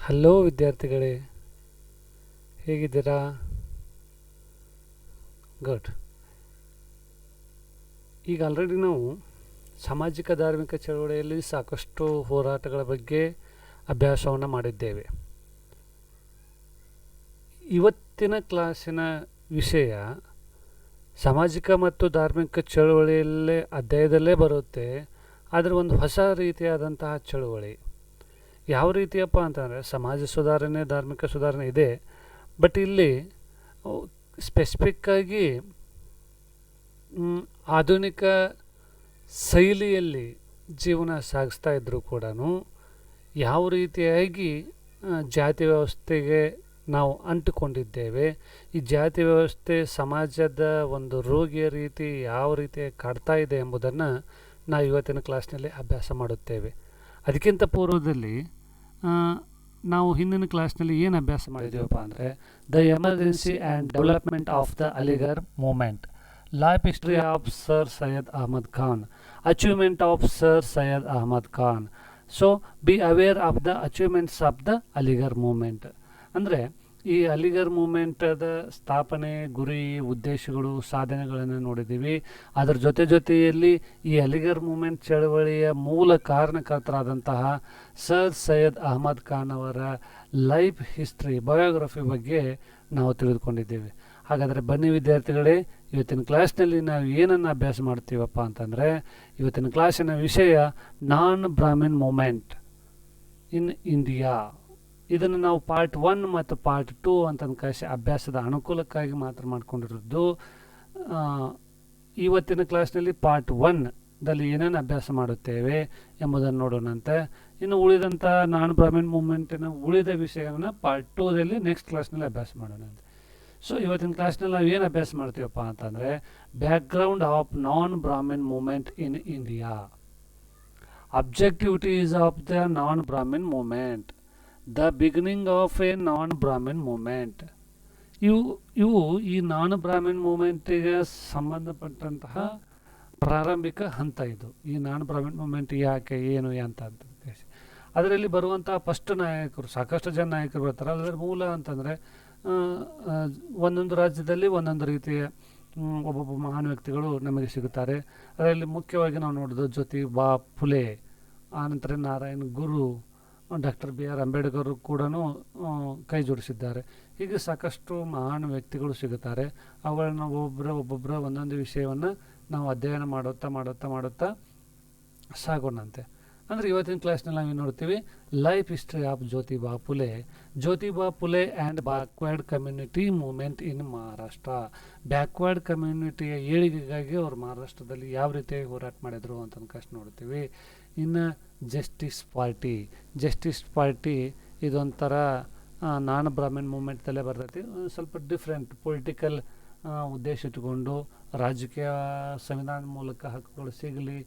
Hello ವಿದ್ಯಾರ್ಥಿಗಳೇ, ಹೇಗಿದ್ದೀರಾ? Good. ಈಗ ಆಲ್ರೆಡಿ ನಾವು ಸಾಮಾಜಿಕ ಧಾರ್ಮಿಕ ಚಳವಳಿಯಲ್ಲಿ ಸಾಕಷ್ಟು ಹೋರಾಟಗಳ ಬಗ್ಗೆ ಅಭ್ಯಾಸವನ್ನು ಮಾಡಿದ್ದೇವೆ. ಇವತ್ತಿನ ಕ್ಲಾಸಿನ ವಿಷಯ ಸಾಮಾಜಿಕ ಮತ್ತು ಧಾರ್ಮಿಕ ಚಳವಳಿಯಲ್ಲೇ ಅಧ್ಯಾಯದಲ್ಲೇ ಬರುತ್ತೆ. ಆದರೆ ಒಂದು ಹೊಸ ರೀತಿಯಾದಂತಹ ಚಳವಳಿ. ಯಾವ ರೀತಿಯಪ್ಪ ಅಂತಂದರೆ ಸಮಾಜ ಸುಧಾರಣೆ, ಧಾರ್ಮಿಕ ಸುಧಾರಣೆ ಇದೆ. ಬಟ್ ಇಲ್ಲಿ ಸ್ಪೆಸಿಫಿಕ್ಕಾಗಿ ಆಧುನಿಕ ಶೈಲಿಯಲ್ಲಿ ಜೀವನ ಸಾಗಿಸ್ತಾ ಇದ್ದರೂ ಕೂಡ ಯಾವ ರೀತಿಯಾಗಿ ಜಾತಿ ವ್ಯವಸ್ಥೆಗೆ ನಾವು ಅಂಟಿಕೊಂಡಿದ್ದೇವೆ, ಈ ಜಾತಿ ವ್ಯವಸ್ಥೆ ಸಮಾಜದ ಒಂದು ರೋಗಿಯ ರೀತಿ ಯಾವ ರೀತಿ ಕಾಡ್ತಾ ಇದೆ ಎಂಬುದನ್ನು ನಾವು ಇವತ್ತಿನ ಕ್ಲಾಸ್ನಲ್ಲಿ ಅಭ್ಯಾಸ ಮಾಡುತ್ತೇವೆ. ಅದಕ್ಕಿಂತ ಪೂರ್ವದಲ್ಲಿ ನಾವು ಹಿಂದಿನ ಕ್ಲಾಸ್ನಲ್ಲಿ ಏನು ಅಭ್ಯಾಸ ಮಾಡಿದ್ದೀವಪ್ಪ ಅಂದರೆ the emergence and development of the Aligarh movement, life history of Sir Syed Ahmad Khan, achievement of Sir Syed Ahmad Khan. So be aware of the achievements of the Aligarh movement. ಅಂದರೆ ಈ ಅಲಿಗರ್ ಮೂಮೆಂಟದ ಸ್ಥಾಪನೆ, ಗುರಿ, ಉದ್ದೇಶಗಳು, ಸಾಧನೆಗಳನ್ನು ನೋಡಿದ್ದೀವಿ. ಅದರ ಜೊತೆಯಲ್ಲಿ ಈ ಅಲಿಗರ್ ಮೂಮೆಂಟ್ ಚಳವಳಿಯ ಮೂಲ ಕಾರಣಕರ್ತರಾದಂತಹ ಸರ್ ಸೈಯದ್ ಅಹಮದ್ ಖಾನ್ ಅವರ ಲೈಫ್ ಹಿಸ್ಟ್ರಿ, ಬಯೋಗ್ರಫಿ ಬಗ್ಗೆ ನಾವು ತಿಳಿದುಕೊಂಡಿದ್ದೇವೆ. ಹಾಗಾದರೆ ಬನ್ನಿ ವಿದ್ಯಾರ್ಥಿಗಳೇ, ಇವತ್ತಿನ ಕ್ಲಾಸ್ನಲ್ಲಿ ನಾವು ಏನನ್ನು ಅಭ್ಯಾಸ ಮಾಡ್ತೀವಪ್ಪ ಅಂತಂದರೆ ಇವತ್ತಿನ ಕ್ಲಾಸಿನ ವಿಷಯ ನಾನ್ ಬ್ರಾಹ್ಮಿನ್ ಮೂಮೆಂಟ್ ಇನ್ ಇಂಡಿಯಾ. ಇದನ್ನು ನಾವು ಪಾರ್ಟ್ 1 ಮತ್ತು ಪಾರ್ಟ್ 2 ಅಂತ ಕಳಿಸಿ ಅಭ್ಯಾಸದ ಅನುಕೂಲಕ್ಕಾಗಿ ಮಾತ್ರ ಮಾಡಿಕೊಂಡಿರೋದು. ಇವತ್ತಿನ ಕ್ಲಾಸ್ನಲ್ಲಿ ಪಾರ್ಟ್ 1ದಲ್ಲಿ ಏನೇನು ಅಭ್ಯಾಸ ಮಾಡುತ್ತೇವೆ ಎಂಬುದನ್ನು ನೋಡೋಣಂತೆ. ಇನ್ನು ಉಳಿದಂಥ ನಾನ್ ಬ್ರಾಹ್ಮಿನ್ ಮೂಮೆಂಟಿನ ಉಳಿದ ವಿಷಯವನ್ನು ಪಾರ್ಟ್ 2ದಲ್ಲಿ ನೆಕ್ಸ್ಟ್ ಕ್ಲಾಸ್ನಲ್ಲಿ ಅಭ್ಯಾಸ ಮಾಡೋಣಂತೆ. ಸೊ ಇವತ್ತಿನ ಕ್ಲಾಸ್ನಲ್ಲಿ ನಾವು ಏನು ಅಭ್ಯಾಸ ಮಾಡ್ತೀವಪ್ಪ ಅಂತಂದರೆ background of non Brahmin movement in India, objectivities of the non Brahmin movement, the beginning of a non Brahmin movement. ಇವು ಈ ನಾನ್ ಬ್ರಾಹ್ಮಿನ್ ಮೂಮೆಂಟಿಗೆ ಸಂಬಂಧಪಟ್ಟಂತಹ ಪ್ರಾರಂಭಿಕ ಹಂತ. ಇದು ಈ ನಾನ್ ಬ್ರಾಹ್ಮಿನ್ ಮೂಮೆಂಟ್ ಯಾಕೆ, ಏನು ಅಂತ ಅದರಲ್ಲಿ ಬರುವಂತಹ ಫಸ್ಟ್ ನಾಯಕರು, ಸಾಕಷ್ಟು ಜನ ನಾಯಕರು ಬರ್ತಾರೆ. ಅದರ ಮೂಲ ಅಂತಂದರೆ ಒಂದೊಂದು ರಾಜ್ಯದಲ್ಲಿ ಒಂದೊಂದು ರೀತಿಯ ಒಬ್ಬೊಬ್ಬ ಮಹಾನ್ ವ್ಯಕ್ತಿಗಳು ನಮಗೆ ಸಿಗುತ್ತಾರೆ. ಅದರಲ್ಲಿ ಮುಖ್ಯವಾಗಿ ನಾವು ನೋಡೋದು ಜ್ಯೋತಿಬಾ ಫುಲೆ, ಆನಂತರ ನಾರಾಯಣ್ ಗುರು, ಡಾಕ್ಟರ್ BR ಅಂಬೇಡ್ಕರ್ ಕೂಡ ಕೈ ಜೋಡಿಸಿದ್ದಾರೆ. ಹೀಗೆ ಸಾಕಷ್ಟು ಮಹಾನ್ ವ್ಯಕ್ತಿಗಳು ಸಿಗುತ್ತಾರೆ. ಅವುಗಳನ್ನ ಒಬ್ಬೊಬ್ಬರ ಒಂದೊಂದು ವಿಷಯವನ್ನು ನಾವು ಅಧ್ಯಯನ ಮಾಡುತ್ತಾ ಸಾಗೋಣಂತೆ. ಅಂದರೆ ಇವತ್ತಿನ ಕ್ಲಾಸ್ನಲ್ಲಿ ನಾವು ನೋಡ್ತೀವಿ life history of Jyotiba Phule and backward community movement in Maharashtra. Backward ಕಮ್ಯುನಿಟಿಯ ಏಳಿಗೆಗಾಗಿ ಅವರು ಮಹಾರಾಷ್ಟ್ರದಲ್ಲಿ ಯಾವ ರೀತಿಯಾಗಿ ಹೋರಾಟ ಮಾಡಿದರು ಅಂತ ಕಷ್ಟ ನೋಡ್ತೀವಿ. ಇನ್ನು ಜಸ್ಟಿಸ್ ಪಾರ್ಟಿ ಇದೊಂಥರ ನಾನ್ ಬ್ರಾಹ್ಮಿನ್ ಮೂಮೆಂಟ್ದಲ್ಲೇ ಬರ್ತೈತಿ. ಸ್ವಲ್ಪ ಡಿಫ್ರೆಂಟ್ ಪೊಲಿಟಿಕಲ್ ಉದ್ದೇಶ ಇಟ್ಟುಕೊಂಡು ರಾಜಕೀಯ ಸಂವಿಧಾನದ ಮೂಲಕ ಹಕ್ಕುಗಳು ಸಿಗಲಿ,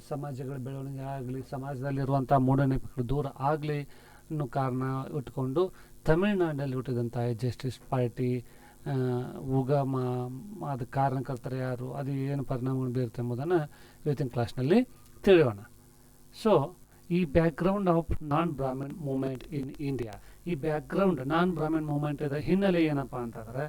ಸಮಾಜಗಳ ಬೆಳವಣಿಗೆ ಆಗಲಿ, ಸಮಾಜದಲ್ಲಿರುವಂಥ ಮೂಢನಂಬಿಕೆಗಳು ದೂರ ಆಗಲಿ ಅನ್ನೋ ಕಾರಣ ಇಟ್ಕೊಂಡು ತಮಿಳುನಾಡಿನಲ್ಲಿ ಹುಟ್ಟಿದಂತಹ ಜಸ್ಟಿಸ್ ಪಾರ್ಟಿ ಉಗಮ, ಅದು ಕಾರಣಕರ್ತರು ಯಾರು, ಅದು ಏನು ಪರಿಣಾಮವನ್ನು ಬೀರುತ್ತೆ ಎಂಬುದನ್ನು ಇವತ್ತಿನ ಕ್ಲಾಸ್ನಲ್ಲಿ ತಿಳಿಯೋಣ. ಸೊ ಈ background of non Brahmin movement in India, ಈ ಬ್ಯಾಕ್ಗ್ರೌಂಡ್ ನಾನ್ ಬ್ರಾಹ್ಮಿನ್ ಮೂಮೆಂಟದ ಹಿನ್ನೆಲೆ ಏನಪ್ಪ ಅಂತಂದರೆ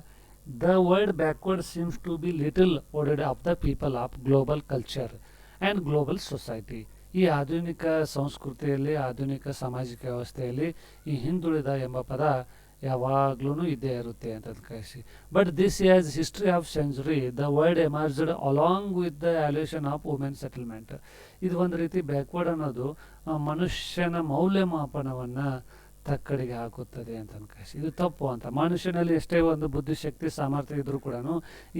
the world backward seems to be little aided of the people of global culture and global society. ಈ ಆಧುನಿಕ ಸಂಸ್ಕೃತಿಯಲ್ಲಿ, ಆಧುನಿಕ ಸಾಮಾಜಿಕ ವ್ಯವಸ್ಥೆಯಲ್ಲಿ ಈ ಹಿಂದುಳಿದ ಎಂಬ ಪದ ಯಾವಾಗಲೂ ಇದ್ದೇ ಇರುತ್ತೆ ಅಂತ ಕಳಿಸಿ. But this as history of century the world emerged along with the valuation of women settlement. ಇದು ಒಂದು ರೀತಿ ಬ್ಯಾಕ್ವರ್ಡ್ ಅನ್ನೋದು ಮನುಷ್ಯನ ಮೌಲ್ಯಮಾಪನವನ್ನು ತಕ್ಕಡಿಗೆ ಹಾಕುತ್ತದೆ ಅಂತ ಕಳಿಸಿ. ಇದು ತಪ್ಪು ಅಂತ. ಮನುಷ್ಯನಲ್ಲಿ ಎಷ್ಟೇ ಒಂದು ಬುದ್ಧಿಶಕ್ತಿ, ಸಾಮರ್ಥ್ಯ ಇದ್ದರೂ ಕೂಡ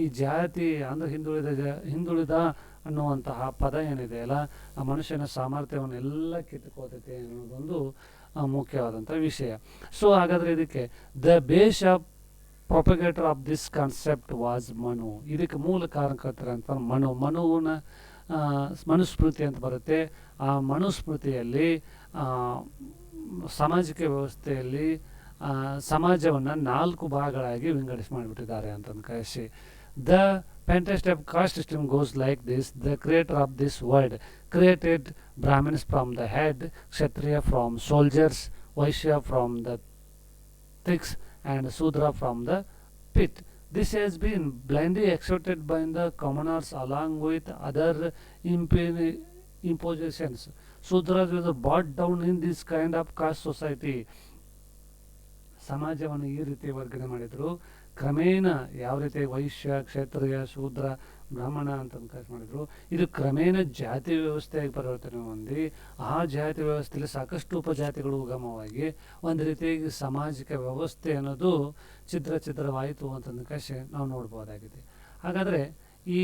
ಈ ಜಾತಿ ಅಂದರೆ ಹಿಂದುಳಿದ ಅನ್ನುವಂತಹ ಪದ ಏನಿದೆ ಅಲ್ಲ, ಆ ಮನುಷ್ಯನ ಸಾಮರ್ಥ್ಯವನ್ನು ಎಲ್ಲ ಕಿತ್ತುಕೋತೈತೆ ಅನ್ನೋದೊಂದು ಮುಖ್ಯವಾದಂಥ ವಿಷಯ. ಸೊ ಹಾಗಾದರೆ ಇದಕ್ಕೆ the base of propagator of this concept was Manu. ಇದಕ್ಕೆ ಮೂಲ ಕಾರಣಕರ್ತರಂತ ಮನುವಿನ ಮನುಸ್ಮೃತಿ ಅಂತ ಬರುತ್ತೆ. ಆ ಮನುಸ್ಮೃತಿಯಲ್ಲಿ ಸಾಮಾಜಿಕ ವ್ಯವಸ್ಥೆಯಲ್ಲಿ ಸಮಾಜವನ್ನು 4 ಭಾಗಗಳಾಗಿ ವಿಂಗಡಿಸಿ ಮಾಡಿಬಿಟ್ಟಿದ್ದಾರೆ ಅಂತ ಕಳಿಸಿ. The Pentastep caste system goes like this. The creator of this world created Brahmins from the head, Kshatriya from soldiers, Vaishya from the Thiks and Sudra from the pit. This has been blindly accepted by the commoners along with other impositions. Sudras were brought down in this kind of caste society. ಸಮಾಜವನ್ನು ಈ ರೀತಿ ವರ್ಗಣೆ ಮಾಡಿದರು. ಕ್ರಮೇಣ ಯಾವ ರೀತಿ ವೈಶ್ಯ, ಕ್ಷತ್ರಿಯ, ಶೂದ್ರ, ಬ್ರಾಹ್ಮಣ ಅಂತ ಮಾಡಿದ್ರು, ಇದು ಕ್ರಮೇಣ ಜಾತಿ ವ್ಯವಸ್ಥೆಯಾಗಿ ಪರಿವರ್ತನೆ ಹೊಂದಿ ಆ ಜಾತಿ ವ್ಯವಸ್ಥೆಯಲ್ಲಿ ಸಾಕಷ್ಟು ಉಪಜಾತಿಗಳು ಉಗಮವಾಗಿ ಒಂದು ರೀತಿಯಾಗಿ ಸಾಮಾಜಿಕ ವ್ಯವಸ್ಥೆ ಅನ್ನೋದು ಛಿದ್ರವಾಯಿತು ಅಂತಂದ ಕಾಶಿ ನಾವು ನೋಡ್ಬೋದಾಗಿದೆ. ಹಾಗಾದರೆ ಈ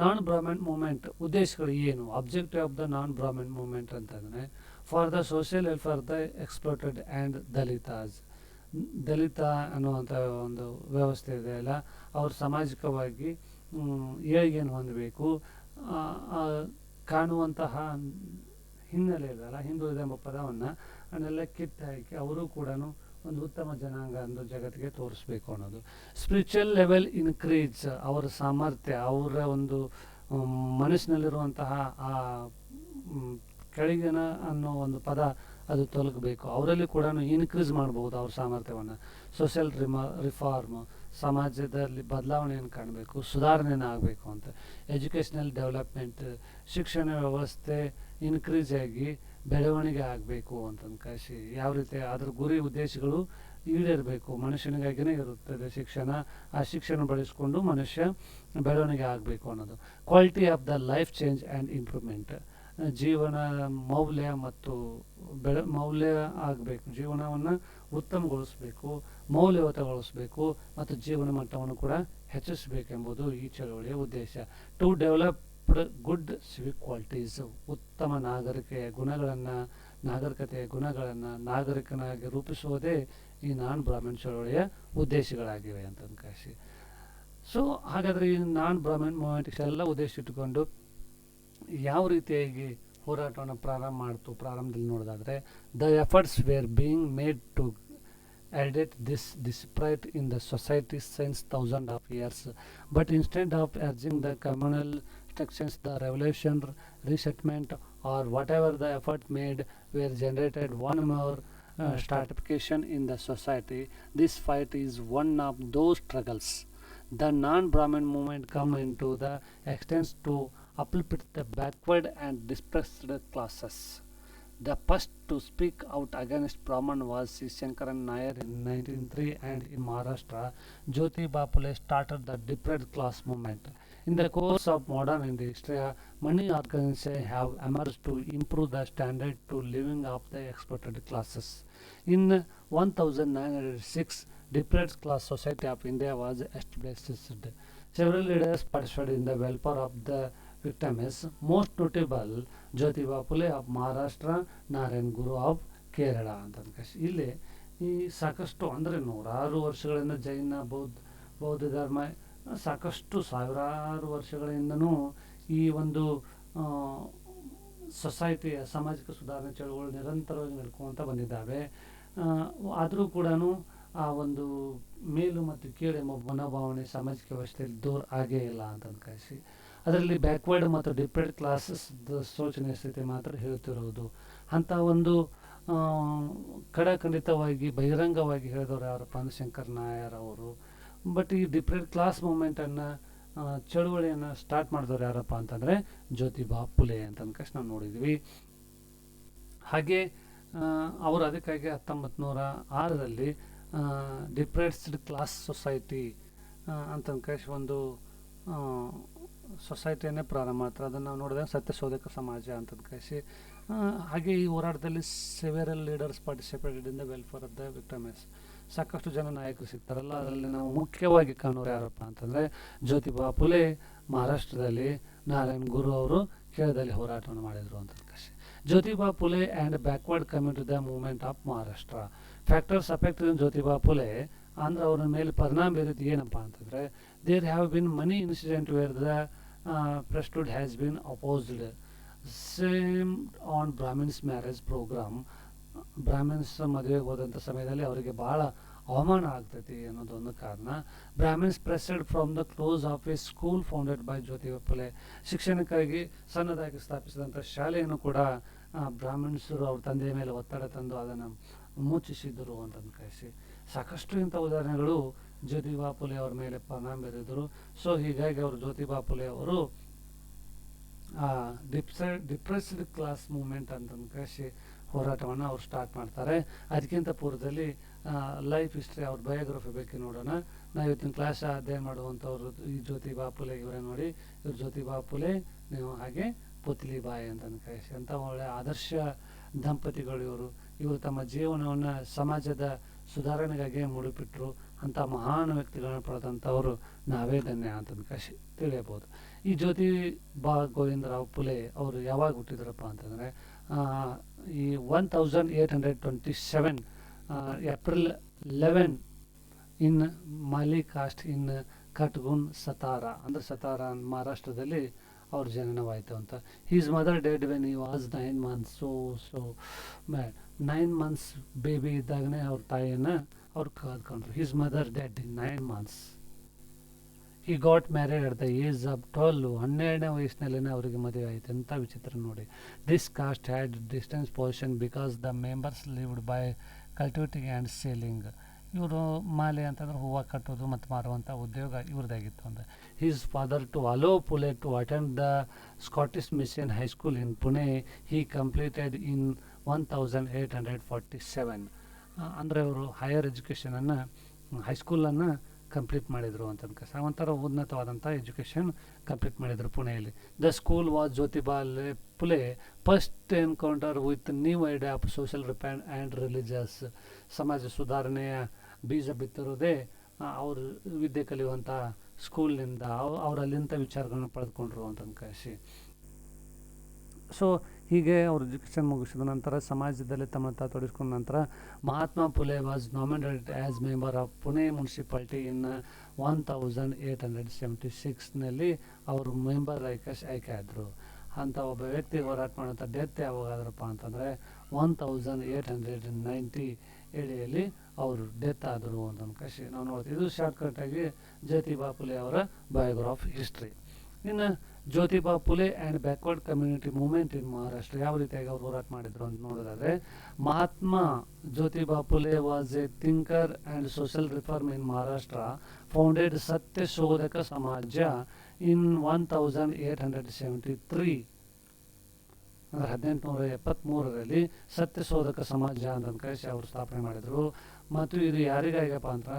ನಾನ್ ಬ್ರಾಹ್ಮಣ್ ಮೂಮೆಂಟ್ ಉದ್ದೇಶಗಳು ಏನು? Objective of the non Brahmin movement ಅಂತಂದರೆ for the social welfare the exploited and Dalit ಅನ್ನುವಂಥ ಒಂದು ವ್ಯವಸ್ಥೆ ಇದೆಯಲ್ಲ, ಅವರು ಸಾಮಾಜಿಕವಾಗಿ ಏಳಿಗೆಯನ್ನು ಹೊಂದಬೇಕು ಕಾಣುವಂತಹ ಹಿನ್ನೆಲೆ ಇದೆಯಲ್ಲ, ಹಿಂದುಳಿದ ಎಂಬ ಪದವನ್ನು ಅದನ್ನೆಲ್ಲ ಕಿತ್ತು ಹಾಕಿ ಅವರು ಕೂಡ ಒಂದು ಉತ್ತಮ ಜನಾಂಗ ಅಂದು ಜಗತ್ತಿಗೆ ತೋರಿಸ್ಬೇಕು ಅನ್ನೋದು. ಸ್ಪಿರಿಚುವಲ್ ಲೆವೆಲ್ ಇನ್ಕ್ರೀಸ್, ಅವರ ಸಾಮರ್ಥ್ಯ, ಅವರ ಒಂದು ಮನಸ್ಸಿನಲ್ಲಿರುವಂತಹ ಆ ಕೆಳಗಿನ ಅನ್ನೋ ಒಂದು ಪದ ಅದು ತೊಲಗಬೇಕು. ಅವರಲ್ಲಿ ಕೂಡ ಇನ್ಕ್ರೀಸ್ ಮಾಡ್ಬೋದು ಅವ್ರ ಸಾಮರ್ಥ್ಯವನ್ನು. ಸೋಷಿಯಲ್ ರಿಫಾರ್ಮ್, ಸಮಾಜದಲ್ಲಿ ಬದಲಾವಣೆಯನ್ನು ಕಾಣಬೇಕು, ಸುಧಾರಣೆಯನ್ನು ಆಗಬೇಕು ಅಂತ. ಎಜುಕೇಷನಲ್ ಡೆವಲಪ್ಮೆಂಟ್, ಶಿಕ್ಷಣ ವ್ಯವಸ್ಥೆ ಇನ್ಕ್ರೀಸ್ ಆಗಿ ಬೆಳವಣಿಗೆ ಆಗಬೇಕು ಅಂತಂದು ಕಾಶಿ ಯಾವ ರೀತಿ ಅದರ ಗುರಿ ಉದ್ದೇಶಗಳು ಈಡೇರಬೇಕು. ಮನುಷ್ಯನಿಗಾಗಿಯೇ ಇರುತ್ತದೆ ಶಿಕ್ಷಣ, ಆ ಶಿಕ್ಷಣ ಬಳಸಿಕೊಂಡು ಮನುಷ್ಯ ಬೆಳವಣಿಗೆ ಆಗಬೇಕು ಅನ್ನೋದು. Quality of the life change and improvement, ಜೀವನ ಮೌಲ್ಯ ಮತ್ತು ಮೌಲ್ಯ ಆಗಬೇಕು, ಜೀವನವನ್ನು ಉತ್ತಮಗೊಳಿಸಬೇಕು, ಮೌಲ್ಯಯುತಗೊಳಿಸಬೇಕು ಮತ್ತು ಜೀವನ ಮಟ್ಟವನ್ನು ಕೂಡ ಹೆಚ್ಚಿಸಬೇಕೆಂಬುದು ಈ ಚಳವಳಿಯ ಉದ್ದೇಶ. To developed good civic qualities, ಉತ್ತಮ ನಾಗರಿಕತೆಯ ಗುಣಗಳನ್ನು ನಾಗರಿಕನಾಗಿ ರೂಪಿಸುವುದೇ ಈ ನಾನ್ ಬ್ರಾಹ್ಮಣ್ ಚಳವಳಿಯ ಉದ್ದೇಶಗಳಾಗಿವೆ ಅಂತಂದು ಕಾಶಿ. ಸೊ ಹಾಗಾದರೆ ಈ ನಾನ್ ಬ್ರಾಹ್ಮಣ್ ಮೂವ್ಮೆಂಟ್ ಎಲ್ಲ ಉದ್ದೇಶ ಇಟ್ಟುಕೊಂಡು ಯಾವ ರೀತಿಯಾಗಿ ಹೋರಾಟವನ್ನು ಪ್ರಾರಂಭದಲ್ಲಿ ನೋಡೋದಾದರೆ, the efforts were being made to edit this despite in the society since thousand of years, but instead of urging the communal structures, the revolution, resettlement, or whatever the effort made were generated one more stratification in the society. This fight is one of those struggles. The non-Brahmin movement come into the extent to uplift the backward and dispersed classes. The first to speak out against Brahman was C. Shankaran Nair in 1903, and in Maharashtra, Jyotiba Phule started the deprived class movement. In the course of modern India, many organizations have emerged to improve the standard to living of the exploited classes. In 1906, deprived class society of India was established. Several leaders participated in the welfare of the victims, most notable Jyotiba Phule of Maharashtra, Narayan Guru of Kerala ಅಂತ. ಇಲ್ಲಿ ಈ ಸಾಕಷ್ಟು ಅಂದರೆ ನೂರಾರು ವರ್ಷಗಳಿಂದ ಜೈನ ಬೌದ್ಧ ಧರ್ಮ ಸಾಕಷ್ಟು ಸಾವಿರಾರು ವರ್ಷಗಳಿಂದನೂ ಈ ಒಂದು ಸೊಸೈಟಿಯ ಸಾಮಾಜಿಕ ಸುಧಾರಣೆ ಚಳವಳಿ ನಿರಂತರವಾಗಿ ನಡ್ಕೊಂತ ಬಂದಿದ್ದಾವೆ. ಆದರೂ ಕೂಡ ಆ ಒಂದು ಮೇಲು ಮತ್ತು ಕೀಳು ಎಂಬ ಮನೋಭಾವನೆ ಸಾಮಾಜಿಕ ವ್ಯವಸ್ಥೆಯಲ್ಲಿ ದೂರ ಆಗೇ ಇಲ್ಲ ಅಂತಂದು ಕಾಯಿಸಿ ಅದರಲ್ಲಿ ಬ್ಯಾಕ್ವರ್ಡ್ ಮತ್ತು ಡಿಪ್ರೆಡ್ ಕ್ಲಾಸಸ್ ಶೋಚನೀಯ ಸ್ಥಿತಿ ಮಾತ್ರ ಹೇಳ್ತಿರೋದು. ಅಂಥ ಒಂದು ಖಡಾಖಂಡಿತವಾಗಿ ಬಹಿರಂಗವಾಗಿ ಹೇಳಿದವರು ಯಾರಪ್ಪ ಅಂದ್ರೆ ಶಂಕರ್ ನಾಯರ್ ಅವರು. ಬಟ್ ಈ ಡಿಪ್ರೆಡ್ ಕ್ಲಾಸ್ ಮೂಮೆಂಟನ್ನು ಚಳುವಳಿಯನ್ನು ಸ್ಟಾರ್ಟ್ ಮಾಡಿದವರು ಯಾರಪ್ಪ ಅಂತಂದರೆ ಜ್ಯೋತಿಬಾ ಫುಲೆ ಅಂತ ಅನ್ಕಷ್ಟು ನಾವು ನೋಡಿದ್ವಿ. ಹಾಗೆ ಅವರು ಅದಕ್ಕಾಗಿ 1906ರಲ್ಲಿ ಡಿಪ್ರೆಸ್ಡ್ ಕ್ಲಾಸ್ ಸೊಸೈಟಿ ಅಂತ ಅನ್ಕಷ್ಟು ಒಂದು ಸೊಸೈಟಿಯನ್ನೇ ಪ್ರಾರಂಭ ಮಾಡ್ತಾರೆ. ಅದನ್ನು ನಾವು ನೋಡಿದಾಗ ಸತ್ಯಶೋಧಕ ಸಮಾಜ ಅಂತ ಅನ್ಕಸಿ. ಹಾಗೆ ಈ ಹೋರಾಟದಲ್ಲಿ several leaders participated in the welfare of the victims. ಸಾಕಷ್ಟು ಜನ ನಾಯಕರು ಸಿಗ್ತಾರಲ್ಲ, ಅದರಲ್ಲಿ ನಾವು ಮುಖ್ಯವಾಗಿ ಕಾಣೋರು ಯಾರಪ್ಪ ಅಂತಂದರೆ ಜ್ಯೋತಿಬಾ ಫುಲೆ ಮಹಾರಾಷ್ಟ್ರದಲ್ಲಿ, ನಾರಾಯಣ್ ಗುರು ಅವರು ಕೇರಳದಲ್ಲಿ ಹೋರಾಟವನ್ನು ಮಾಡಿದರು ಅಂತ ಅನ್ಕಸಿ. Jyotiba Phule and backward community the movement of Maharashtra. Factors affected Jyotiba Phule ಅಂದ್ರೆ ಅವ್ರ ಮೇಲೆ ಪರಿಣಾಮ ಬೀರಿದ್ದು ಏನಪ್ಪ ಅಂತಂದರೆ, there have been many incident where the priesthood has been opposed. Same on Brahmins marriage program. Brahmins ಮದುವೆಗೆ ಹೋದಂಥ ಸಮಯದಲ್ಲಿ ಅವರಿಗೆ ಭಾಳ ಅವಮಾನ ಆಗ್ತೈತಿ ಅನ್ನೋದೊಂದು ಕಾರಣ. Brahmins pressed from the close of a school founded by Jyotiba Phule. ಶಿಕ್ಷಣಕ್ಕಾಗಿ ಸಣ್ಣದಾಗಿ ಸ್ಥಾಪಿಸಿದಂಥ ಶಾಲೆಯನ್ನು ಕೂಡ ಬ್ರಾಹ್ಮಣಸರು ಅವ್ರ ತಂದೆಯ ಮೇಲೆ ಒತ್ತಡ ತಂದು ಅದನ್ನು ಮುಚ್ಚಿಸಿದರು ಅಂತಂದು ಕಳಿಸಿ ಸಾಕಷ್ಟು ಇಂಥ ಉದಾಹರಣೆಗಳು ಜ್ಯೋತಿಬಾ ಫುಲೆ ಅವರ ಮೇಲೆ ಪರಿಣಾಮ ಬೀರಿದರು. ಸೊ ಹೀಗಾಗಿ ಅವರು ಜ್ಯೋತಿಬಾ ಫುಲೆ ಅವರು ಡಿಪ್ರೆಸ್ಡ್ ಕ್ಲಾಸ್ ಮೂವ್ಮೆಂಟ್ ಅಂತಂದು ಕಳಿಸಿ ಹೋರಾಟವನ್ನು ಅವ್ರು ಸ್ಟಾರ್ಟ್ ಮಾಡ್ತಾರೆ. ಅದಕ್ಕಿಂತ ಪೂರ್ವದಲ್ಲಿ ಲೈಫ್ ಹಿಸ್ಟ್ರಿ ಅವ್ರ ಬಯೋಗ್ರಫಿ ಬಗ್ಗೆ ನೋಡೋಣ. ನಾವು ಇವತ್ತಿನ ಕ್ಲಾಸ್ ಅಧ್ಯಯನ ಮಾಡುವಂಥವ್ರು ಈ ಜ್ಯೋತಿಬಾ ಫುಲೆ ಇವರೇ ನೋಡಿ. ಇವ್ರು ಜ್ಯೋತಿಬಾ ಫುಲೆ, ನೀವು ಹಾಗೆ ಪುತ್ಲಿಬಾಯಿ ಅಂತಂದು ಕಳಿಸಿ ಅಂತ ಒಳ್ಳೆಯ ಆದರ್ಶ ದಂಪತಿಗಳು ಇವರು ತಮ್ಮ ಜೀವನವನ್ನು ಸಮಾಜದ ಸುಧಾರಣೆಗಾಗಿ ಮುಡಿಪಿಟ್ರು. ಅಂಥ ಮಹಾನ್ ವ್ಯಕ್ತಿಗಳನ್ನು ಪಡೆದಂಥವರು ನಾವೇ ಧನ್ಯ ಅಂತಂದು ಕಳಿಸಿ ತಿಳಿಯಬಹುದು. ಈ ಜ್ಯೋತಿಬಾ ಗೋವಿಂದರಾವ್ ಫುಲೆ ಅವರು ಯಾವಾಗ ಹುಟ್ಟಿದ್ರಪ್ಪ ಅಂತಂದರೆ ಈ 1827 April 11 in Mali caste in Katgun Satara, ಅಂದರೆ ಸತಾರಾ ಮಹಾರಾಷ್ಟ್ರದಲ್ಲಿ ಅವ್ರ ಜನನವಾಯಿತು ಅಂತ. His mother dead when he was 9 months. So 9 months baby ಇದ್ದಾಗನೇ ಅವ್ರ ತಾಯಿಯನ್ನು ಅವ್ರು ಕಳ್ಕೊಂಡ್ರು. His mother dead in 9 months. He got married at the age of 12. 12ನೇ ವಯಸ್ಸಿನಲ್ಲೇ ಅವರಿಗೆ ಮದುವೆ ಆಯಿತು. ಎಂಥ ವಿಚಿತ್ರ ನೋಡಿ. This caste had distance position because the members lived by cultivating and selling. ಇವರು ಮಾಲೆ ಅಂತಂದ್ರೆ ಹೂವು ಕಟ್ಟೋದು ಮತ್ತು ಮಾರುವಂಥ ಉದ್ಯೋಗ ಇವ್ರದ್ದಾಗಿತ್ತು ಅಂದರೆ. His father to allow Phule to attend the Scottish mission high school in Pune. He completed in 1847. ಅಂದರೆ ಅವರು ಹೈಯರ್ ಎಜುಕೇಷನನ್ನು ಹೈಸ್ಕೂಲನ್ನು ಕಂಪ್ಲೀಟ್ ಮಾಡಿದರು ಅಂತಂದು ಒಂಥರ ಉನ್ನತವಾದಂಥ ಎಜುಕೇಷನ್ ಕಂಪ್ಲೀಟ್ ಮಾಡಿದರು ಪುಣೆಯಲ್ಲಿ. The school was Jyotiba Phule first encounter with new idea of social repair and religious. ಸಮಾಜ ಸುಧಾರಣೆಯ ಬೀಜ ಬಿತ್ತಿರೋದೇ ಅವರು ವಿದ್ಯೆ ಕಲಿಯುವಂಥ ಸ್ಕೂಲ್ನಿಂದ. ಅವರಲ್ಲಿಂಥ ವಿಚಾರಗಳನ್ನ ಪಡೆದುಕೊಂಡ್ರು ಅಂತಂದು ಕಳಿಸಿ. ಸೊ ಹೀಗೆ ಅವರು ಎಜುಕೇಷನ್ ಮುಗಿಸಿದ ನಂತರ ಸಮಾಜದಲ್ಲಿ ತಮ್ಮನ್ನು ತೊಡಗಿಸ್ಕೊಂಡ ನಂತರ Mahatma Phule was nominated as member of Pune municipality in 1876ನಲ್ಲಿ ಅವರು ಮೆಂಬರ್ ಆಯ್ಕೆ ಆದರು. ಅಂಥ ಒಬ್ಬ ವ್ಯಕ್ತಿ ಹೋರಾಟ ಮಾಡೋಂಥ ಡೆತ್ ಯಾವಾಗಾದ್ರಪ್ಪ ಅಂತಂದರೆ 1890 ಅವರು ಡೆತ್ ಆದರು ಅಂತಂದು ಕಳಿಸಿ ನಾವು ನೋಡ್ತೀವಿ. ಇದು ಶಾರ್ಟ್ಕಟಾಗಿ ಜ್ಯೋತಿಬಾ ಫುಲೆ ಅವರ ಬಯೋಗ್ರಾಫ್ ಹಿಸ್ಟ್ರಿ. ಇನ್ನು Jyotiba Phule and backward community movement in Maharashtra ಯಾವ ರೀತಿಯಾಗಿ ಅವ್ರು ಹೋರಾಟ ಮಾಡಿದ್ರು ಅಂತ ನೋಡೋದಾದರೆ, Mahatma Jyotiba Phule was a thinker and social reform in Maharashtra, founded Satya Shodhak ಸಮಾಜ ಇನ್ 1873. 1873ರಲ್ಲಿ ಸತ್ಯ ಶೋಧಕ ಸಮಾಜ ಅಂತ ಕಳಿಸಿ ಅವರು ಸ್ಥಾಪನೆ ಮಾಡಿದರು. ಮತ್ತು ಇದು ಯಾರಿಗಾಗಪ್ಪ ಅಂದ್ರೆ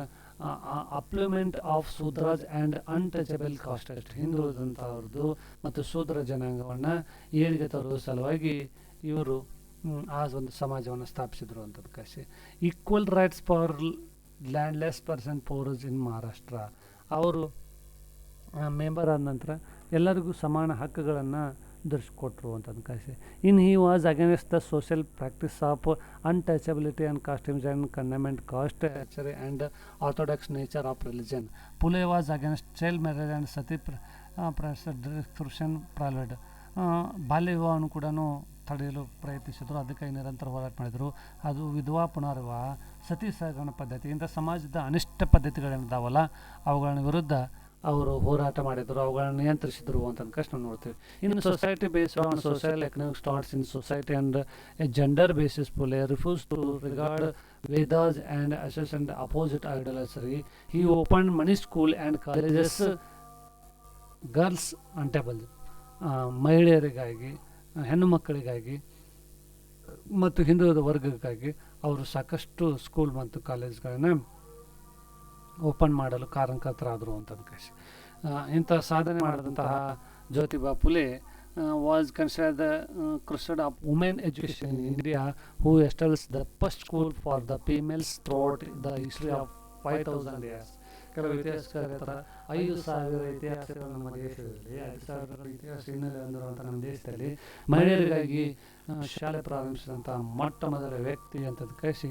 ಅಪ್ಲಿಮೆಂಟ್ ಆಫ್ ಶೂದ್ರಾಜ್ ಆ್ಯಂಡ್ ಅನ್ಟಚಬಲ್ ಕಾಸ್ಟ್, ಹಿಂದುಳಿದಂಥವ್ರದ್ದು ಮತ್ತು ಶೂದ್ರ ಜನಾಂಗವನ್ನು ಏಳಿಗೆ ತರುವ ಸಲುವಾಗಿ ಇವರು ಆ ಒಂದು ಸಮಾಜವನ್ನು ಸ್ಥಾಪಿಸಿದರು ಅಂತದ್ದು ಕಳಿಸಿ. Equal rights for landless person poors in Maharashtra. ಅವರು ಮೆಂಬರ್ ಆದ ನಂತರ ಎಲ್ಲರಿಗೂ ಸಮಾನ ಹಕ್ಕುಗಳನ್ನು ದೊರಕಿಸ್ಕೊಟ್ರು ಅಂತಂದು ಕಳಿಸಿ. In he was against the social practice of untouchability and costumes and condemned caste and orthodox nature of religion. Phule was against child marriage and sati prescription proved. ಬಾಲ್ಯ ವಿವಾಹವನ್ನು ಕೂಡ ತಡೆಯಲು ಪ್ರಯತ್ನಿಸಿದರು. ಅದಕ್ಕಾಗಿ ನಿರಂತರ ಹೋರಾಟ ಮಾಡಿದರು. ಅದು ವಿಧವಾ ಪುನರ್ವಿವಾಹ, ಸತಿ ಸಹಗಮನ ಪದ್ಧತಿ, ಇಂಥ ಸಮಾಜದ ಅನಿಷ್ಟ ಪದ್ಧತಿಗಳೇನಿದ್ದಾವಲ್ಲ ಅವುಗಳ ವಿರುದ್ಧ ಅವರು ಹೋರಾಟ ಮಾಡಿದರು, ಅವುಗಳನ್ನು ನಿಯಂತ್ರಿಸಿದರು ಅಂತ ನಾವು ನೋಡ್ತೀವಿ. ಇನ್ನು society based on social economic starts in society and a gender basis Phule refuse to regard Vedas and associate opposite idolatry. He open many school and colleges girls untouchable, ಮಹಿಳೆಯರಿಗಾಗಿ, ಹೆಣ್ಣು ಮಕ್ಕಳಿಗಾಗಿ ಮತ್ತು ಹಿಂದುಳಿದ ವರ್ಗಕ್ಕಾಗಿ ಅವರು ಸಾಕಷ್ಟು ಸ್ಕೂಲ್ ಮತ್ತು ಕಾಲೇಜ್ಗಳನ್ನು ಓಪನ್ ಮಾಡಲು ಕಾರಣಕರ್ತರಾದರು ಅಂತಂದು ಕಳಿಸಿ. ಇಂಥ ಸಾಧನೆ ಮಾಡಿದಂತಹ Jyotiba Phule was considered the crusader of women education in India, who established the first school for the females throughout the history of 5000 years. ಕೆಲವು ಇತಿಹಾಸಕಾರ 5000 ಇತಿಹಾಸಗಳು ನಮ್ಮ ದೇಶದಲ್ಲಿ, 5000 ಇತಿಹಾಸ ಹಿನ್ನೆಲೆ ಹೊಂದಿರುವಂಥ ನಮ್ಮ ದೇಶದಲ್ಲಿ ಮಹಿಳೆಯರಿಗಾಗಿ ಶಾಲೆ ಪ್ರಾರಂಭಿಸಿದಂಥ ಮೊಟ್ಟ ಮೊದಲ ವ್ಯಕ್ತಿ ಅಂತಂದು ಕಳಿಸಿ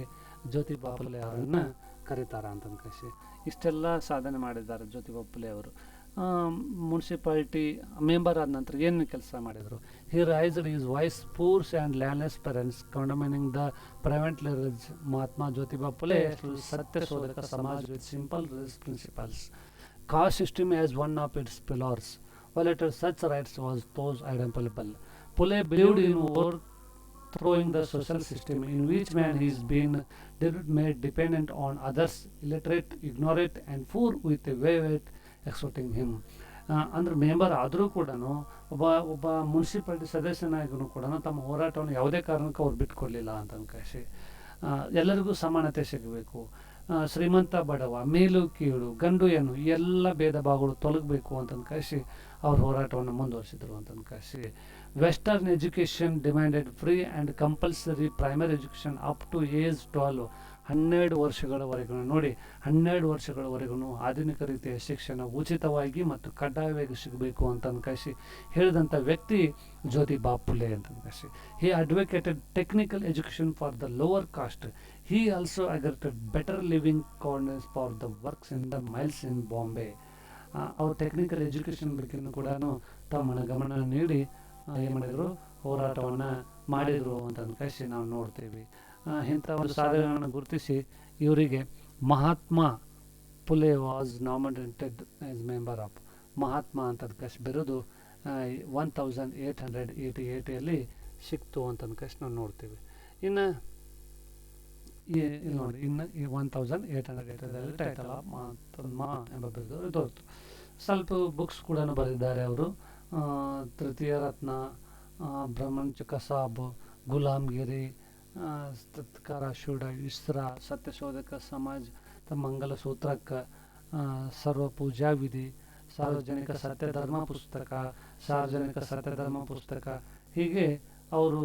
ಜ್ಯೋತಿಬಾ ಫುಲೆ ಅವರನ್ನು ಕರೀತಾರೆ ಅಂತಂದು ಕಳಿಸಿ. ಇಷ್ಟೆಲ್ಲ ಸಾಧನೆ ಮಾಡಿದ್ದಾರೆ ಜ್ಯೋತಿಬಾ ಫುಲೆ ಅವರು. ಮುನ್ಸಿಪಾಲಿಟಿ ಮೆಂಬರ್ ಆದ ನಂತರ ಏನು ಕೆಲಸ ಮಾಡಿದರು? He raised his voice poors and landless parents condemning the private leverage. Mahatma Jyotiba Phule Satya Shodhak Samaj with simple principles. Caste system as one of its pillars. Violated such rights was those identifiable. Pule believed in throwing the social system in which man is being made dependent on others, illiterate, ignorant, and poor with a way exploiting him. ಅಂದ್ರೆ member ಆದರೂ ಕೂಡ ಒಬ್ಬ ಒಬ್ಬ municipality ಸದಸ್ಯನಾಗೂ ಕೂಡ ತಮ್ಮ ಹೋರಾಟವನ್ನು ಯಾವುದೇ ಕಾರಣಕ್ಕೂ ಅವ್ರು ಬಿಟ್ಕೊಡ್ಲಿಲ್ಲ ಅಂತ ಅನ್ಕಾಶಿ. ಎಲ್ಲರಿಗೂ ಸಮಾನತೆ ಸಿಗಬೇಕು, ಶ್ರೀಮಂತ ಬಡವ, ಮೇಲು ಕೀಳು, ಗಂಡು ಹೆಣ್ಣು ಎಲ್ಲ ಭೇದ ಭಾವಗಳು ತೊಲಗಬೇಕು ಅಂತ ಅನ್ಕಾಶಿ ಅವ್ರ ಹೋರಾಟವನ್ನು ಮುಂದುವರಿಸಿದ್ರು ಅಂತ ಅನ್ಕಾಶಿ. Western education demanded free and compulsory primary education up to age 12, 12 ವರ್ಷಗಳವರೆಗೂ. ನೋಡಿ, 12 ವರ್ಷಗಳವರೆಗೂ ಆಧುನಿಕ ರೀತಿಯ ಶಿಕ್ಷಣ ಉಚಿತವಾಗಿ ಮತ್ತು ಕಡ್ಡಾಯವಾಗಿ ಸಿಗಬೇಕು ಅಂತ ಅನ್ಕಾಶಿ ಹೇಳಿದಂಥ ವ್ಯಕ್ತಿ ಜ್ಯೋತಿಬಾ ಫುಲೆ ಅಂತ ಅನ್ಕಾಶಿ. He advocated technical education for the lower caste. He also ಅಗ್ರೆಟೆಡ್ better living cons for the works in the mills in Bombay. ಅವ್ರು ಟೆಕ್ನಿಕಲ್ ಎಜುಕೇಷನ್ ಬಗ್ಗೆ ಕೂಡ ತಮ್ಮ ಗಮನ ನೀಡಿ ಏನು ಮಾಡಿದರು, ಹೋರಾಟವನ್ನು ಮಾಡಿದರು ಅಂತ ಅನ್ಕಾಶಿ ನಾವು ನೋಡ್ತೀವಿ. ಇಂಥ ಒಂದು ಸಾಧನೆಗಳನ್ನು ಗುರುತಿಸಿ ಇವರಿಗೆ Mahatma Phule was nominated as member of Mahatma ಅಂತ ಅನ್ಕಾಶಿ ಬಿರುದು 1888 ಸಿಕ್ತು ಅಂತ ಅನ್ಕಾಶಿ ನಾವು ನೋಡ್ತೀವಿ. ಇನ್ನು ಇಲ್ಲಿ ನೋಡಿ, ಇನ್ನು 1888 ಟೈಟಲ್ ಆಫ್ ಮಹಾತ್ಮ ಎಂಬ ಬಿರುದು ದೊರೆತು. ಸ್ವಲ್ಪ ಬುಕ್ಸ್ ಕೂಡ ಬರೆದಿದ್ದಾರೆ ಅವರು. ತೃತೀಯ ರತ್ನ, ಬ್ರಹ್ಮಂಚಕ ಸಾಬ್, ಗುಲಾಮ್ಗಿರಿ, ತತ್ಕಾರ ಶೂಡ ಇಸ್ರಾ, ಸತ್ಯಶೋಧಕ ಸಮಾಜ, ಮಂಗಲ ಸೂತ್ರಕ, ಸರ್ವ ಪೂಜಾ ವಿಧಿ, ಸಾರ್ವಜನಿಕ ಸತ್ಯಧರ್ಮ ಪುಸ್ತಕ, ಸಾರ್ವಜನಿಕ ಸತ್ಯಧರ್ಮ ಪುಸ್ತಕ, ಹೀಗೆ ಅವರು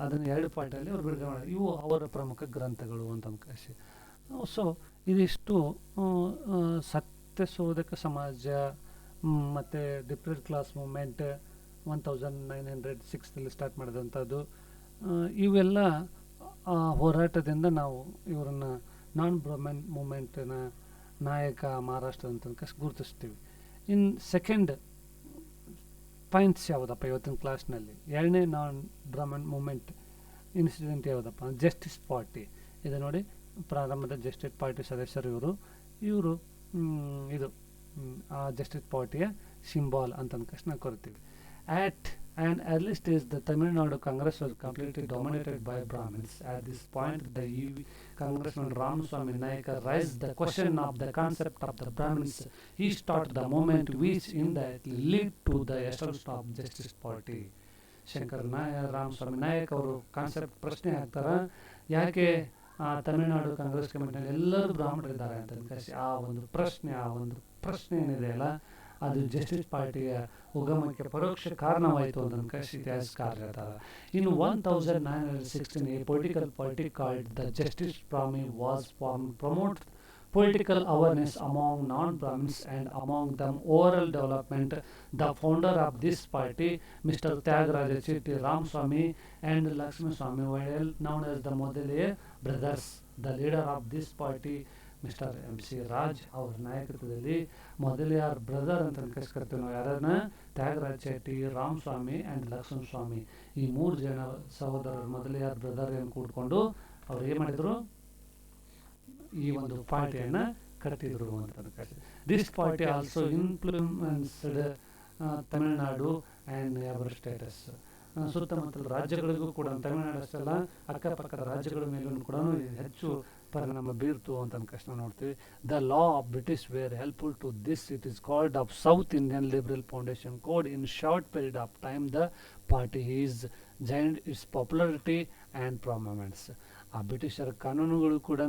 ಅದನ್ನು 2 ಪಾರ್ಟಲ್ಲಿ ಅವರು ಬಿಡುಗಡೆ ಮಾಡಿ. ಇವು ಅವರ ಪ್ರಮುಖ ಗ್ರಂಥಗಳು ಅಂತ ಅನ್ಕಾಶಿ. ಸೊ ಇದಿಷ್ಟು ಸತ್ಯಶೋಧಕ ಸಮಾಜ ಮತ್ತು ಡಿಪ್ರೆಡ್ ಕ್ಲಾಸ್ ಮೂವ್ಮೆಂಟ್ 1906 ಸ್ಟಾರ್ಟ್ ಮಾಡಿದಂಥದ್ದು. ಇವೆಲ್ಲ ಹೋರಾಟದಿಂದ ನಾವು ಇವರನ್ನು ನಾನ್ ಬ್ರಾಹ್ಮಣ್ ಮೂಮೆಂಟಿನ ನಾಯಕ ಮಹಾರಾಷ್ಟ್ರ ಅಂತ ಗುರುತಿಸ್ತೀವಿ. ಇನ್ ಸೆಕೆಂಡ್ ಪಾಯಿಂಟ್ಸ್ ಯಾವುದಪ್ಪ ಇವತ್ತಿನ ಕ್ಲಾಸ್ನಲ್ಲಿ? 2ನೇ ನಾನ್ ಬ್ರಾಹ್ಮಣ್ ಮೂಮೆಂಟ್ ಇನ್ಸಿಡೆಂಟ್ ಯಾವುದಪ್ಪ? Justice party. ಇದು ನೋಡಿ, ಪ್ರಾರಂಭದ ಜಸ್ಟಿಸ್ ಪಾರ್ಟಿ ಸದಸ್ಯರು ಇವರು ಇದು ಜಸ್ಟಿಸ್ ಪಾರ್ಟಿಯ ಸಿಂಬಾಲ್ ಅಂತ ನಾವು ಕರಿತೀವಿ. At an early stage, the Tamil Nadu Congress was completely dominated by Brahmins. At this point, the Congressman Ramaswamy Nayaka raised the question of the concept of the Brahmins. He started the movement which indirectly led to the establishment of Justice Party. Shankar Ramaswamy Nayak ಅವರು concept ಪ್ರಶ್ನೆ ಹಾಕ್ತಾರೆ, ಯಾಕೆ ತಮಿಳುನಾಡು ಕಾಂಗ್ರೆಸ್ ಕಮಿಟಿಯಲ್ಲಿ ಎಲ್ಲರೂ ಬ್ರಾಹ್ಮಣರಿದ್ದಾರೆ ಅಂತ ಅನ್ಕಾಸಿ. ಆ ಒಂದು ಪ್ರಶ್ನೆ ಏನಿದೆ ಅಲ್ಲ, ಅದು ಜಸ್ಟಿಸ್ ಪಾರ್ಟಿಯ ಉಗಮಕ್ಕೆ ಪರೋಕ್ಷ ಕಾರಣವಾಯಿತು ಅಂತ ಅನ್ಕಾಸಿ ಇತಿಹಾಸಕಾರ ಹೇಳ್ತಾರೆ. In 1916, a political party called the Justice Party was formed to promote political awareness among non-Brahmins and among them overall development. The founder of this party, Mr. Tyagaraja Chitti Ramaswamy and Lakshmi Swamy, were known as the Modelier brothers. The leader of this party, mister MC Raj, ಅವ್ರ ನಾಯಕತ್ವದಲ್ಲಿ Mudaliar brother ಅಂತ ಕರ್ತೀವಿ ನಾವು ಯಾರನ್ನ, Tyagaraja Shetty, Ramaswamy and Lakshmana ಸ್ವಾಮಿ, ಈ 3 ಜನ ಸಹೋದರರು Mudaliar brother ಏನು ಕೂಡ್ಕೊಂಡು ಅವ್ರು ಏನು ಮಾಡಿದರು, ಈ ಒಂದು ಪಾರ್ಟಿಯನ್ನು ಕಟ್ಟಿದ್ರು ಅಂತ ಅನ್ಕಾಸಿ. This party also influenced Tamil Nadu and other status. ಸುತ್ತಮುತ್ತಲ ರಾಜ್ಯಗಳಿಗೂ ಕೂಡ, ತಮಿಳುನಾಡು ಅಷ್ಟೆಲ್ಲ ಅಕ್ಕಪಕ್ಕದ ರಾಜ್ಯಗಳ ಮೇಲೂ ಕೂಡ ಹೆಚ್ಚು ಪರಿಣಾಮ ಬೀರ್ತು ಅಂತ ಅನ್ಕಷ್ಟ ನೋಡ್ತೀವಿ. The law of British were helpful to this. It is called of South Indian liberal foundation code. In short period of time the party is gained its popularity and prominence. ಆ ಬ್ರಿಟಿಷರ ಕಾನೂನುಗಳು ಕೂಡ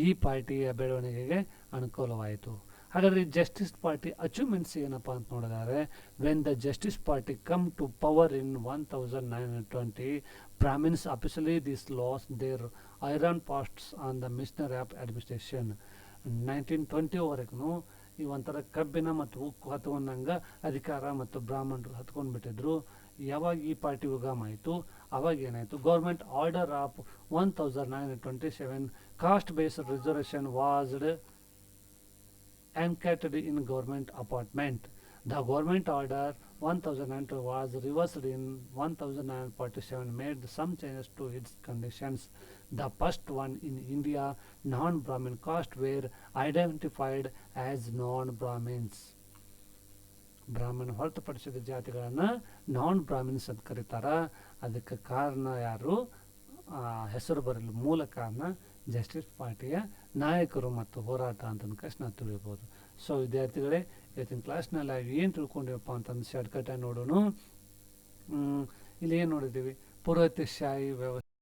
ಈ ಪಾರ್ಟಿಯ ಬೆಳವಣಿಗೆಗೆ ಅನುಕೂಲವಾಯಿತು. ಹಾಗಾದರೆ ಜಸ್ಟಿಸ್ ಪಾರ್ಟಿ ಅಚೀವ್ಮೆಂಟ್ಸ್ ಏನಪ್ಪ ಅಂತ ನೋಡಿದರೆ, when the justice party come to power in 1920, Brahmins officially this lost their iron posts on the ministry of administration. 1920ವರೆಗೂ ಈ ಒಂಥರ ಕಬ್ಬಿನ ಮತ್ತು ಉಕ್ಕು ಹತ್ತುವಂಗ ಅಧಿಕಾರ ಮತ್ತು ಬ್ರಾಹ್ಮಣರು ಹತ್ಕೊಂಡ್ಬಿಟ್ಟಿದ್ರು. ಯಾವಾಗ ಈ ಪಾರ್ಟಿ ಉಗಮ ಆಯಿತು, ಅವಾಗ ಏನಾಯಿತು, government order of 1927 caste based reservation was anchored in government appointment. The government order 1002 was reversed in 1947, made some changes to its conditions. The first one in India, non-Brahmin caste were identified as non-Brahmins. ಬ್ರಾಹ್ಮಣ ಹೊರತುಪಡಿಸಿದ ಜಾತಿಗಳನ್ನು ನಾನ್ Brahmins ಅಂತ ಕರೀತಾರ. ಅದಕ್ಕೆ ಕಾರಣ ಯಾರು, ಹೆಸರು ಬರಲು ಮೂಲ ಕಾರಣ ಜಸ್ಟಿಸ್ ಪಾರ್ಟಿಯ ನಾಯಕರು ಮತ್ತು ಹೋರಾಟ ಅಂತ ನಾವು ತಿಳಿಬೋದು. ಸೊ ವಿದ್ಯಾರ್ಥಿಗಳೇ, ಇವತ್ತಿನ ಕ್ಲಾಸ್ನಲ್ಲಿ ಏನು ತಿಳ್ಕೊಂಡಿವಪ್ಪ ಅಂತಂದು ಶಾರ್ಟ್ಕಟಾಗಿ ನೋಡೋಣ. ಇಲ್ಲಿ ಏನು ನೋಡಿದ್ದೀವಿ, ಪುರೋಹಿತಶಾಹಿ ವ್ಯವಸ್ಥೆ